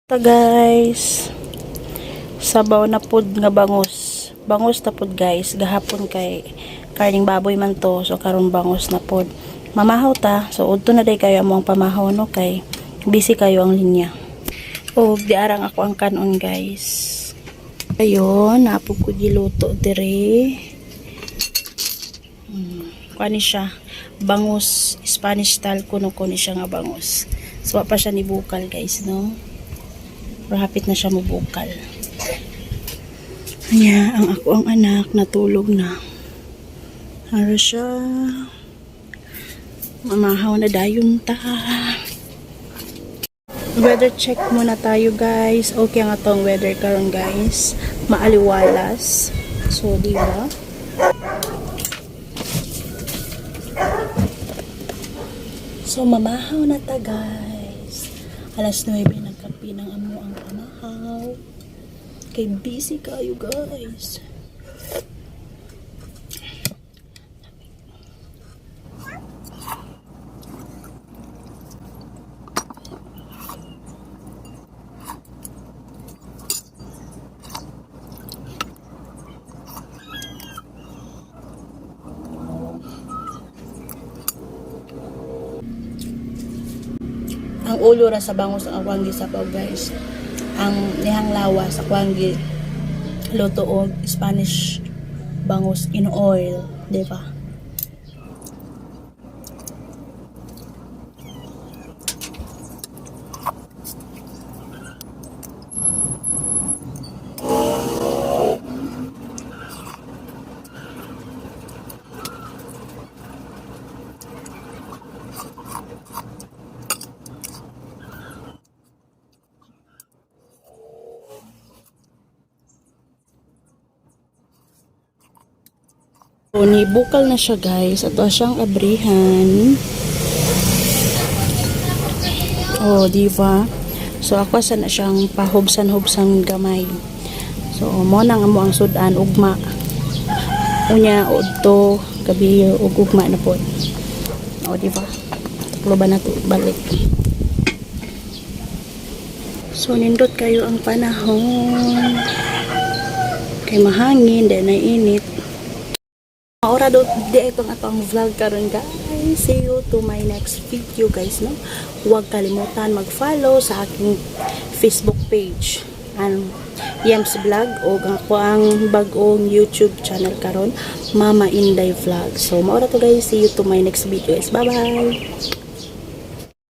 Ta guys, sabaw na pud nga bangus. Bangus na pud guys, gahapon kay karning baboy man to, so karon bangus na pud. Mamahaw ta, so udto na day kayo among pamahaw no kay busy kayo ang linya. O diarang ako ang kanon guys. Ayun, napog ko giluto dire. Kani siya, bangus Spanish style kuno siya nga bangus. So pa siya ni bukal guys no. Pero hapit na siya mabukal. Kanya, ang ako ang anak natulog na. Haro siya. Mamahaw na dayon ta. Weather check muna tayo guys. Okay nga tong weather karon guys. Maaliwalas. So, di ba? So, mamahaw na ta guys. Alas 9 nagkapi ng amo ang pamahaw. Kay busy kayo guys. Ang ulo ra sa bangus ang kwanggi sabaw guys. Ang nihang lawa sa kwanggi luto og Spanish bangus in oil, di ba? So, nibukal na siya guys. Ato siyang abrihan. Oh, diba? So, ako sana siyang pahubsan-hubsan gamay. So, mo nang amo ang sudan, ugma. Unya, udto, gabi, ugma na po. Oh, diba? Takloban na to, balik. So, nindot kayo ang panahon. Kay mahangin, dahil na init. Ora do di itong atong vlog karon guys. See you to my next video guys no. Huwag kalimutan mag-follow sa aking Facebook page and Yams Vlog o ako ang bagong YouTube channel karon, Mama Inday Vlog. So maura to guys, see you to my next video guys. Bye bye.